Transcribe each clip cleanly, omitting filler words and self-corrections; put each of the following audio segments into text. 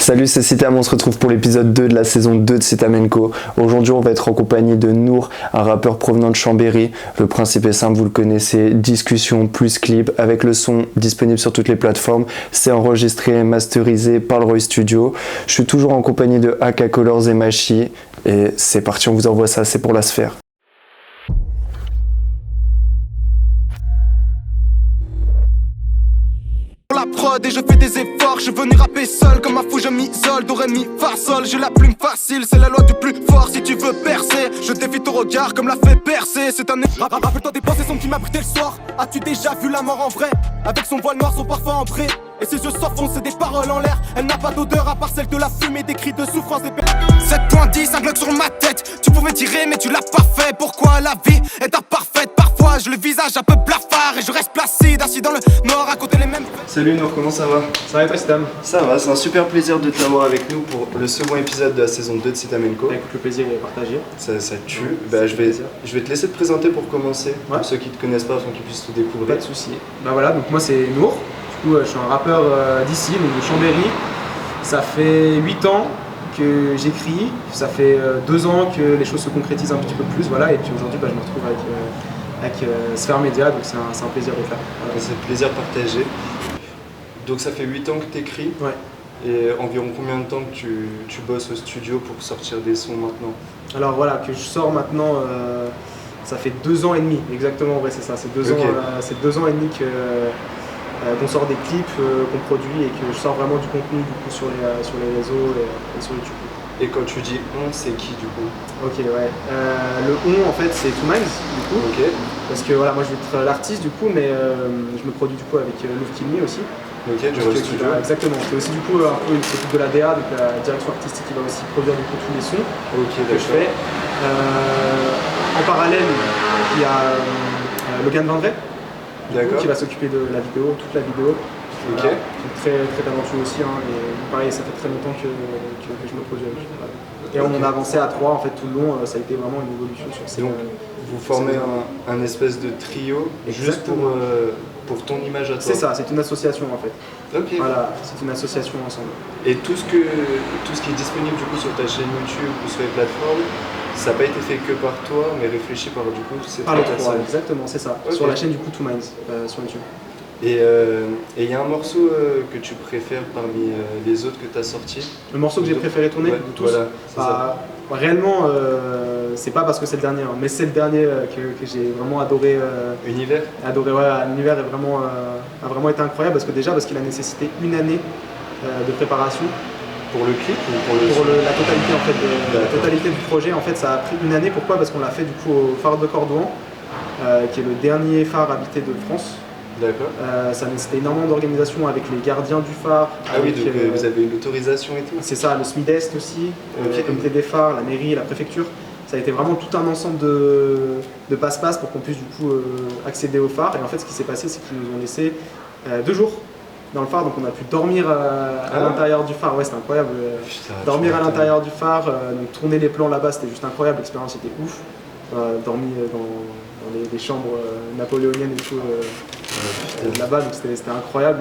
Salut, c'est Citam, on se retrouve pour l'épisode 2 de la saison 2 de Citam & Co. Aujourd'hui, on va être en compagnie de Nour, un rappeur provenant de Chambéry. Le principe est simple, vous le connaissez, discussion plus clip, avec le son disponible sur toutes les plateformes. C'est enregistré et masterisé par le Roy Studio. Je suis toujours en compagnie de AK Colors et Machi. Et c'est parti, on vous envoie ça, c'est pour la sphère. La prod et je fais des efforts, je veux venir rapper seul comme un fou, je m'isole, do ré mi fa sol, j'ai la plume facile, c'est la loi du plus fort si tu veux percer, je défie ton regard comme l'a fait percer, c'est un rappelle-toi des pensées sont qui m'a brûlé le soir, as-tu déjà vu la mort en vrai, avec son voile noir, son parfum ambré, et ses yeux s'enfoncent, c'est des paroles en l'air, elle n'a pas d'odeur à part celle de la fumée, des cris de souffrance, des 7.10, un glock sur ma tête, tu pouvais tirer mais tu l'as pas fait, pourquoi la vie est imparfaite, parfois je le visage un peu blafard et je reste placide, assis dans le noir à côté les mêmes. Salut Nour, comment ça va? Ça va et toi Citam? Ça va, c'est un super plaisir de t'avoir avec nous pour le second épisode de la saison 2 de Citam & Co. Écoute, le plaisir est partagé. Ça tue. Bah, je vais te laisser te présenter pour commencer, Ouais. pour ceux qui te connaissent pas afin qu'ils puissent te découvrir. Pas de soucis. Bah voilà, donc moi c'est Nour. Du coup, je suis un rappeur d'ici, donc de Chambéry. Ça fait 8 ans que j'écris. Ça fait 2 ans que les choses se concrétisent un petit peu plus. Voilà, et puis aujourd'hui, je me retrouve avec Sphère Média, donc c'est un plaisir d'être là. Voilà. C'est le plaisir partagé. Donc ça fait 8 ans que tu écris. Ouais. Et environ combien de temps que tu bosses au studio pour sortir des sons maintenant? Alors voilà, que je sors maintenant, ça fait 2 ans et demi, exactement, ouais, c'est ça. C'est 2 Ok. c'est 2 ans et demi qu'on sort des clips, qu'on produit et que je sors vraiment du contenu du coup, sur les réseaux et sur YouTube. Et quand tu dis on, c'est qui du coup? Ok, ouais. Le on en fait c'est Two Minds du coup. Ok. Parce que voilà, moi je vais être l'artiste du coup, mais je me produis du coup avec Love Kill Me aussi. Ok, du Roy Studio. Exactement. C'est aussi du coup un peu une s'occupe de la DA, donc la direction artistique qui va aussi produire du coup tous les sons Ok, que je fais. En parallèle, il y a Logan Vendré D'accord. qui va s'occuper de la vidéo, toute la vidéo. Ok. Voilà, qui est très, très talentueux aussi, hein, et pareil, ça fait très longtemps que je me produis avec lui. Voilà. Et on a avancé à 3 en fait tout le long, ça a été vraiment une évolution sur ces. Donc vous formez un espèce de trio juste pour ton image à toi. C'est ça, c'est une association en fait. Ok. Voilà, c'est une association ensemble. Et tout ce qui est disponible du coup sur ta chaîne YouTube ou sur les plateformes, ça n'a pas été fait que par toi, mais réfléchi par du coup ces Par trois les 3, personnes. exactement, c'est ça. Ok. Sur la chaîne du coup Two Minds, sur YouTube. Et il y a un morceau que tu préfères parmi les autres que tu as sortis? Le morceau que j'ai préféré tourner Ouais, de tous, voilà, c'est ça. réellement, c'est pas parce que c'est le dernier, hein, mais c'est le dernier que j'ai vraiment adoré. Univers? Ouais, l'univers a vraiment été incroyable parce qu'il a nécessité une année de préparation. Pour le clip ou pour le Pour son? la totalité en fait, la D'accord. totalité du projet, en fait, ça a pris une année. Pourquoi? Parce qu'on l'a fait du coup au phare de Cordouan, qui est le dernier phare habité de France. D'accord. Ça nécessitait énormément d'organisation avec les gardiens du phare. Ah oui, avec, donc vous avez eu l'autorisation et tout? c'est ça, le SMIDEST aussi, Ok. le comité des phares, la mairie, la préfecture. Ça a été vraiment tout un ensemble de passe-passe pour qu'on puisse du coup accéder au phare. Et en fait, ce qui s'est passé, c'est qu'ils nous ont laissé 2 jours dans le phare, donc on a pu dormir à l'intérieur du phare. Ouais, c'était incroyable. Putain, Dormir tu à m'étonnes. l'intérieur du phare, donc tourner les plans là-bas, c'était juste incroyable. L'expérience était ouf. Dormi dans les chambres napoléoniennes et tout là-bas, donc c'était incroyable.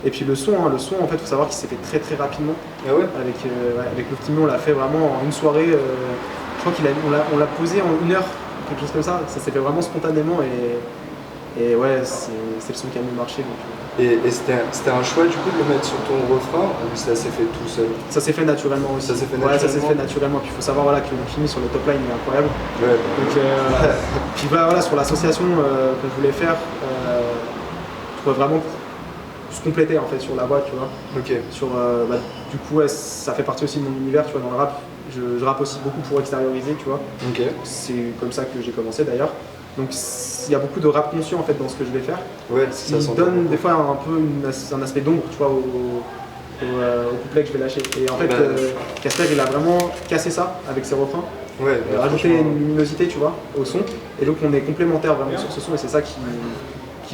Et puis le son en fait, il faut savoir qu'il s'est fait très très rapidement. Ah ouais? Avec le Timon, on l'a fait vraiment en une soirée. Je crois on l'a posé en 1 heure, quelque chose comme ça. Ça s'est fait vraiment spontanément et ouais, c'est le son qui a mieux marché. Donc, Et c'était un choix du coup de le mettre sur ton refrain ou ça s'est fait tout seul? ça s'est fait naturellement aussi. Ça s'est fait Ouais, ça s'est naturellement. fait naturellement. Puis il faut savoir voilà, que le Kimi sur le top line il est incroyable. Ouais. Donc, puis voilà, sur l'association que je voulais faire, je trouvais vraiment se compléter en fait sur la voix, tu vois. Ok. Du coup, ouais, ça fait partie aussi de mon univers, tu vois, dans le rap. Je rappe aussi beaucoup pour extérioriser, tu vois. Ok. C'est comme ça que j'ai commencé d'ailleurs. Donc il y a beaucoup de rap conscient en fait dans ce que je vais faire. Ouais, Ce ça qui s'entend donne beaucoup. des fois un peu un aspect d'ombre, tu vois, au couplet que je vais lâcher. Et en fait, Casper il a vraiment cassé ça avec ses refrains. Ouais, Rajouter franchement, une luminosité, tu vois, au son. Et donc on est complémentaires vraiment sur ce son et c'est ça qui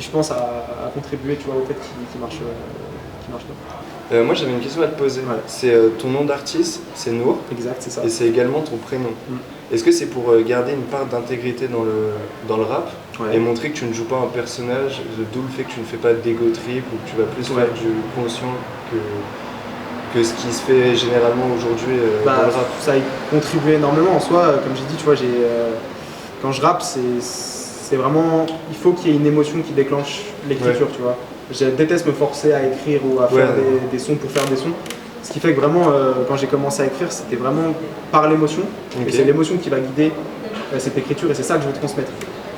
je pense a contribué, tu vois, au fait qu'il marche bien. moi j'avais une question à te poser. Ouais. C'est ton nom d'artiste, c'est Nour, Exact, c'est ça. et c'est également ton prénom. Mm. Est-ce que c'est pour garder une part d'intégrité dans le rap Ouais. et montrer que tu ne joues pas un personnage, d'où le fait que tu ne fais pas d'ego trip ou que tu vas plus Ouais. faire du conscient que que ce qui se fait généralement aujourd'hui dans le rap. Ça y contribue énormément en soi. Comme j'ai dit, tu vois, quand je rappe, c'est vraiment. Il faut qu'il y ait une émotion qui déclenche l'écriture, tu vois. Je déteste me forcer à écrire ou à faire des sons pour faire des sons. Ce qui fait que vraiment, quand j'ai commencé à écrire, c'était vraiment par l'émotion. Et c'est l'émotion qui va guider cette écriture et c'est ça que je veux transmettre.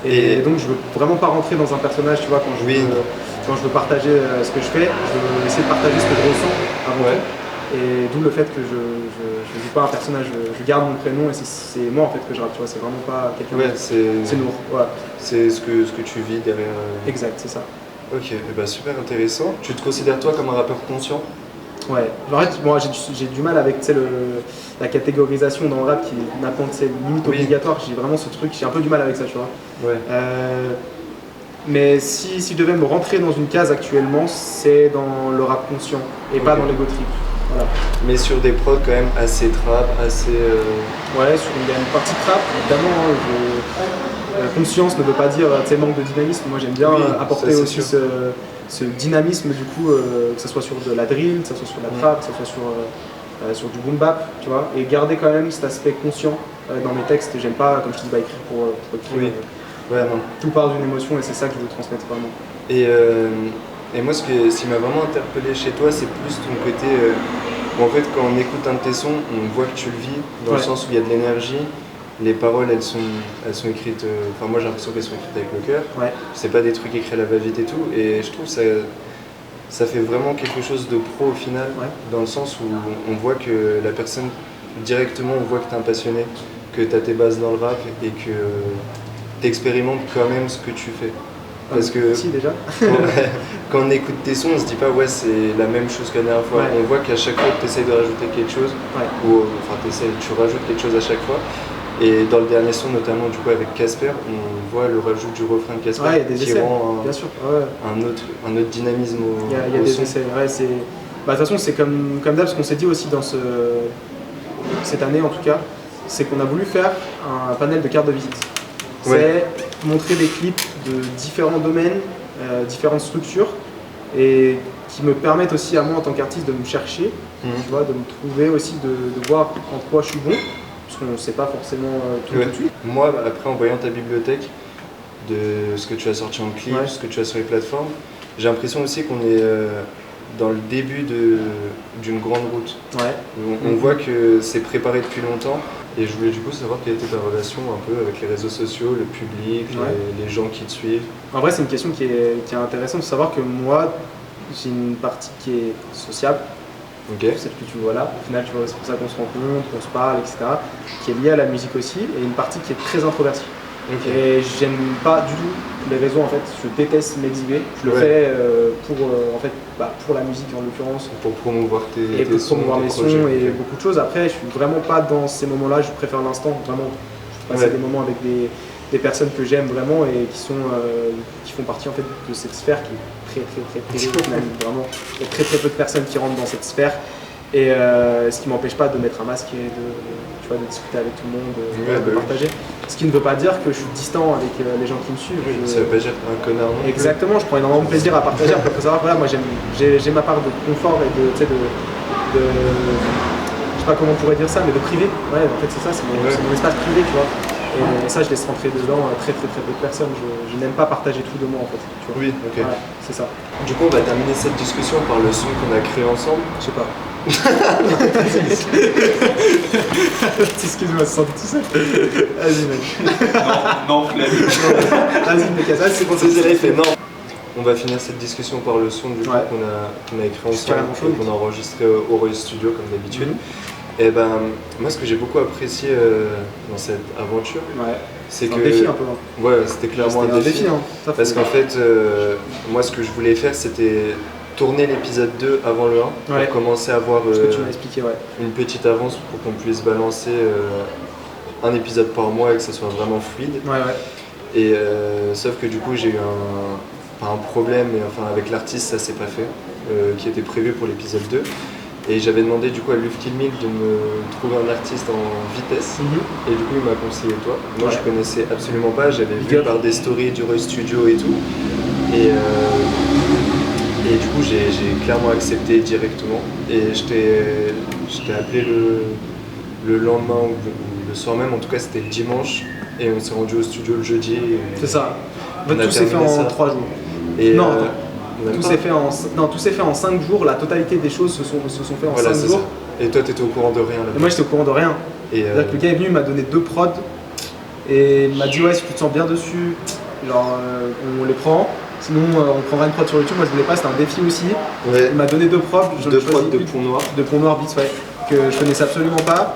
Et donc, je veux vraiment pas rentrer dans un personnage, tu vois, quand je veux partager ce que je fais, je veux essayer de partager ce que je ressens avant tout. Et d'où le fait que je ne joue pas un personnage, je garde mon prénom et c'est moi en fait que je rappe, tu vois, c'est vraiment pas quelqu'un d'autre. C'est Nour, voilà. C'est ce que tu vis derrière. Exact, c'est ça. Ok, super intéressant. Tu te considères toi comme un rappeur conscient? Ouais, en fait, moi j'ai du mal avec la catégorisation dans le rap qui est maintenant limite obligatoire. J'ai vraiment ce truc, j'ai un peu du mal avec ça, tu vois. Ouais. Mais si je devais me rentrer dans une case actuellement, c'est dans le rap conscient et pas dans l'ego trip. Voilà. Mais sur des prods quand même assez trap, assez. Ouais, il y a une partie trap, évidemment. Conscience ne veut pas dire manque de dynamisme. Moi j'aime bien apporter aussi ce dynamisme du coup, que ce soit sur de la drill, que ce soit sur la trap, que ce soit sur du boom bap, tu vois, et garder quand même cet aspect conscient dans mes textes. J'aime pas, comme je dis, écrire pour écrire. Non. Tout part d'une émotion et c'est ça que je veux transmettre vraiment. Et moi, ce qui m'a vraiment interpellé chez toi, c'est plus ton côté. En fait, quand on écoute un de tes sons, on voit que tu le vis, dans le sens où il y a de l'énergie. Les paroles, elles sont écrites. Enfin, moi, j'ai l'impression qu'elles sont écrites avec le cœur. Ouais. C'est pas des trucs écrits à la va-vite et tout. Et je trouve ça fait vraiment quelque chose de pro au final, dans le sens où on voit que la personne, directement, on voit que t'es un passionné, que t'as tes bases dans le rap et que t'expérimentes quand même ce que tu fais. Parce que si, déjà. quand on écoute tes sons, on se dit pas c'est la même chose que la dernière fois. On voit qu'à chaque fois tu essayes de rajouter quelque chose, ou enfin tu rajoutes quelque chose à chaque fois. Et dans le dernier son, notamment du coup avec Casper, on voit le rajout du refrain de Casper qui rend un autre dynamisme au Il y a des son. essais. De toute façon, c'est comme d'hab, ce qu'on s'est dit aussi dans cette année en tout cas, c'est qu'on a voulu faire un panel de cartes de visite. C'est montrer des clips de différents domaines, différentes structures, et qui me permettent aussi à moi en tant qu'artiste de me chercher, tu vois, de me trouver aussi, de voir en quoi je suis bon, parce qu'on ne sait pas forcément tout de suite. Moi, après, en voyant ta bibliothèque, de ce que tu as sorti en clip, ce que tu as sur les plateformes, j'ai l'impression aussi qu'on est dans le début d'une grande route. On voit que c'est préparé depuis longtemps. Et je voulais du coup savoir quelle était ta relation un peu avec les réseaux sociaux, le public, les gens qui te suivent. En vrai, c'est une question qui est intéressante de savoir que moi, j'ai une partie qui est sociable, celle que tu vois là. Au final, tu vois, c'est pour ça qu'on se rencontre, qu'on se parle, etc. Qui est liée à la musique aussi, et une partie qui est très introvertie. Et j'aime pas du tout les réseaux en fait, je déteste m'exhiber. Je le fais pour la musique en l'occurrence. Pour promouvoir tes sons, promouvoir mes sons et beaucoup de choses. Après, je suis vraiment pas dans ces moments-là, je préfère l'instant. Vraiment, je passe des moments avec des personnes que j'aime vraiment et qui font partie en fait de cette sphère qui est très privée. Vraiment, il y a très peu de personnes qui rentrent dans cette sphère. Et ce qui m'empêche pas de mettre un masque et de discuter avec tout le monde, de partager. Ce qui ne veut pas dire que je suis distant avec les gens qui me suivent. Ça veut pas dire un connard non plus. Exactement, je prends énormément de plaisir à partager. Après, il faut savoir, moi j'ai ma part de confort et je sais pas comment on pourrait dire ça, mais de privé. Ouais, en fait c'est ça, c'est mon espace privé, tu vois. Et ça, je laisse rentrer dedans très peu de personnes. Je n'aime pas partager tout de moi en fait. Tu vois. Oui, ok. Ouais, c'est ça. Du coup, on va terminer cette discussion par le son qu'on a créé ensemble. Je sais pas. Excuse-moi, c'est tout seul. Vas-y, mec. Non, flemme. Vas-y, mec, ça c'est bon. C'est fait non. On va finir cette discussion par le son du coup qu'on a écrit ensemble et qu'on a enregistré au Royal Studio comme d'habitude. Et ben, moi, ce que j'ai beaucoup apprécié dans cette aventure, c'est que. Un défi un peu. Ouais, c'était clairement un défi. Parce qu'en fait, moi, ce que je voulais faire, c'était tourner l'épisode 2 avant le 1 pour commencer à avoir ce que tu m'as expliqué, une petite avance pour qu'on puisse balancer un épisode par mois et que ça soit vraiment fluide. Et sauf que du coup, j'ai eu pas un problème, mais enfin avec l'artiste, ça s'est pas fait, qui était prévu pour l'épisode 2. Et j'avais demandé du coup à Lufty Milk de me trouver un artiste en vitesse. Et du coup il m'a conseillé toi. Moi je connaissais absolument pas, j'avais vu par des stories du Roy Studio et tout. Et du coup j'ai clairement accepté directement. Et je t'ai appelé le lendemain ou le soir même, en tout cas c'était le dimanche. Et on s'est rendu au studio le jeudi. C'est ça. En fait, tout s'est fait en 3 jours. Et non, tout s'est fait en 5 jours. La totalité des choses se sont fait en 5 jours. Ça. Et toi, t'étais au courant de rien là-bas. Et moi, j'étais au courant de rien. C'est-à-dire que le gars est venu, il m'a donné 2 prods. Et il m'a dit, ouais, si tu te sens bien dessus, genre, on les prend. Sinon, on prendra une prod sur YouTube. Moi, je voulais pas, c'était un défi aussi. Ouais. Il m'a donné 2 prods. 2 prods de Pont Noir. De Pont Noir Beats, ouais. Que je connaissais absolument pas.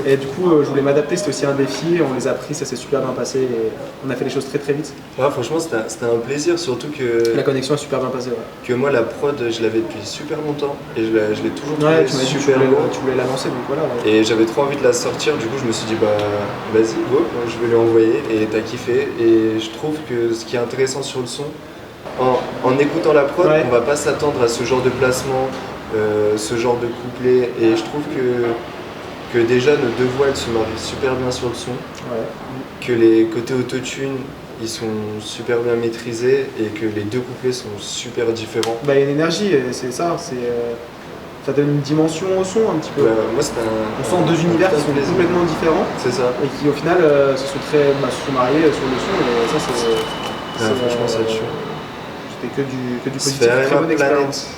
Et du coup, je voulais m'adapter, c'était aussi un défi. On les a pris, ça s'est super bien passé. Et on a fait les choses très très vite. Ouais, franchement, c'était un plaisir, surtout que. La connexion a super bien passé, ouais. Que moi, la prod, je l'avais depuis super longtemps. Et je l'ai toujours ouais, trouvé super tu lourd. voulais la lancer, donc voilà. Ouais. Et j'avais trop envie de la sortir, du coup, je me suis dit, bah, vas-y, go, donc je vais lui envoyer. Et t'as kiffé. Et je trouve que ce qui est intéressant sur le son, en écoutant la prod, on va pas s'attendre à ce genre de placement. Ce genre de couplet, et je trouve que déjà nos 2 voix elles se marient super bien sur le son, que les côtés autotune ils sont super bien maîtrisés et que les 2 couplets sont super différents. Bah, il y a une énergie, c'est ça, ça donne une dimension au son un petit peu. Moi, on sent 2 univers qui sont complètement différents. C'est ça. Et qui au final se sont mariés sur le son, et ça c'est. Franchement, ça tue. C'était que du positif, très bonne expérience.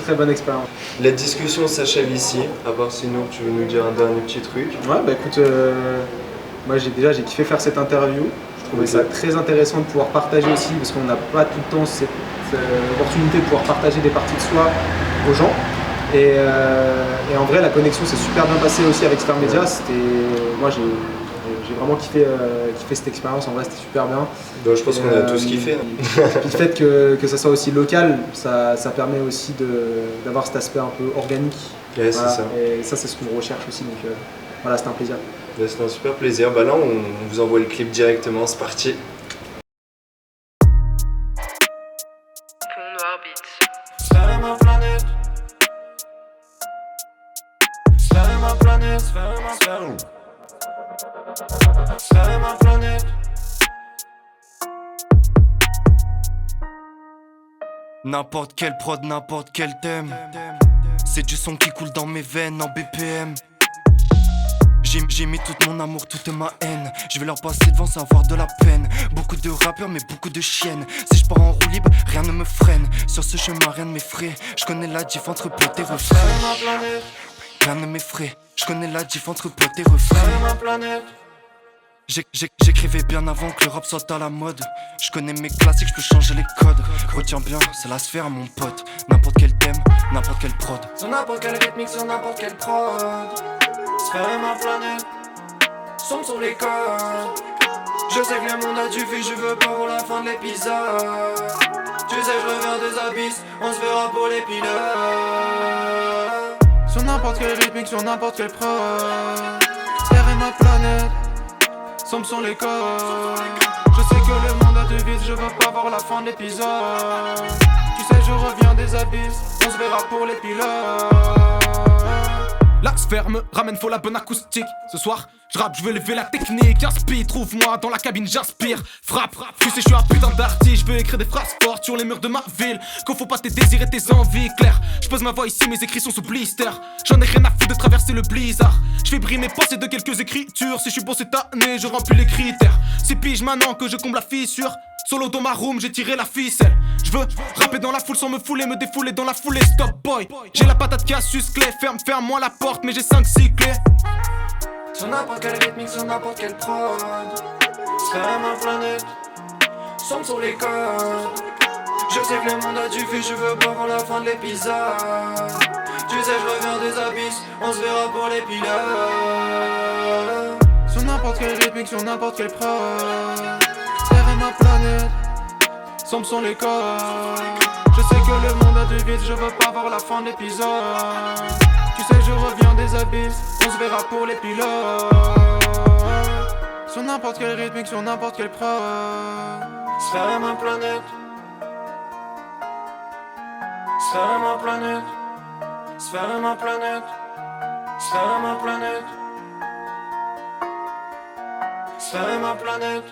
Très bonne expérience. La discussion s'achève ici, à part sinon tu veux nous dire un dernier petit truc. Ouais, bah écoute, moi j'ai kiffé faire cette interview. Je trouvais ça très intéressant de pouvoir partager aussi, parce qu'on n'a pas tout le temps cette opportunité de pouvoir partager des parties de soi aux gens. Et en vrai, la connexion s'est super bien passée aussi avec Star Media. Moi j'ai vraiment kiffé cette expérience, en vrai c'était super bien. Donc, je pense qu'on a tous kiffé. Puis le fait que ça soit aussi local, ça permet aussi d'avoir cet aspect un peu organique. Ouais, voilà. C'est ça. Et ça c'est ce qu'on recherche aussi, donc voilà, c'était un plaisir. C'était un super plaisir. Bah là on vous envoie le clip directement, c'est parti. Pont Noir Beats. Sphère ma planète. Sphère ma planète. Sphère ma planète. N'importe quel prod, n'importe quel thème. C'est du son qui coule dans mes veines en BPM. J'ai mis tout mon amour, toute ma haine. Je vais leur passer devant sans avoir de la peine. Beaucoup de rappeurs mais beaucoup de chiennes. Si je pars en roue libre, rien ne me freine. Sur ce chemin rien ne m'effraie. Je connais la diff entre potes et refrains. Rien ne m'effraie. Je connais la diff entre potes et refrains. J'écrivais bien avant que le rap soit à la mode. Je connais mes classiques, je peux changer les codes. Retiens bien, c'est la sphère mon pote. N'importe quel thème, n'importe quel prod. Sur n'importe quel rythmique, sur n'importe quel prod. Sphère ma planète. Sombre sur les codes. Je sais que le monde a du vie, je veux pas pour la fin de l'épisode. Tu sais je reviens des abysses, on se verra pour les pilotes. Sur n'importe quel rythmique, sur n'importe quel prod. Sphère ma planète. Sombre sur les codes. Je sais que le monde a du vide, je veux pas voir la fin de l'épisode. Tu sais je reviens des abysses, on se verra pour les pilotes. La sphère me ramène, faut la bonne acoustique. Ce soir, je rappe, je veux lever la technique. Inspire, trouve-moi dans la cabine, j'inspire. Frappe, tu sais, je suis un putain d'artiste. Je veux écrire des phrases fortes sur les murs de ma ville. Qu'on faut pas tes désirs et tes envies, clair. Je pose ma voix ici, mes écrits sont sous blister. J'en ai rien à foutre de traverser le blizzard. Je fais briller mes pensées de quelques écritures. Si je suis bon cette année, je remplis les critères. C'est pige maintenant que je comble la fissure. Solo dans ma room, j'ai tiré la ficelle. Je veux rapper dans la foule sans me fouler, me défouler dans la foulée. Stop boy, j'ai la patate qui a susclé. Ferme-moi la porte, mais j'ai 5-6 clés. Sur n'importe quel rythmique, sur n'importe quel prod. Sphère ma planète. Sombre sur les codes. Je sais que le monde a du vie, je veux pas voir la fin de l'épisode. Tu sais je reviens des abysses, on se verra pour les pilotes. Sur n'importe quel rythmique, sur n'importe quel prod. Sphère ma planète. Sombre sont les codes. Je sais que le monde a du vide, je veux pas voir la fin de l'épisode. Tu sais je reviens des abysses, on se verra pour les pilotes. Sur n'importe quel rythmique, sur n'importe quel prod. Sphère ma planète. Sphère ma planète. Sphère ma planète. Sphère ma planète. Sphère ma planète.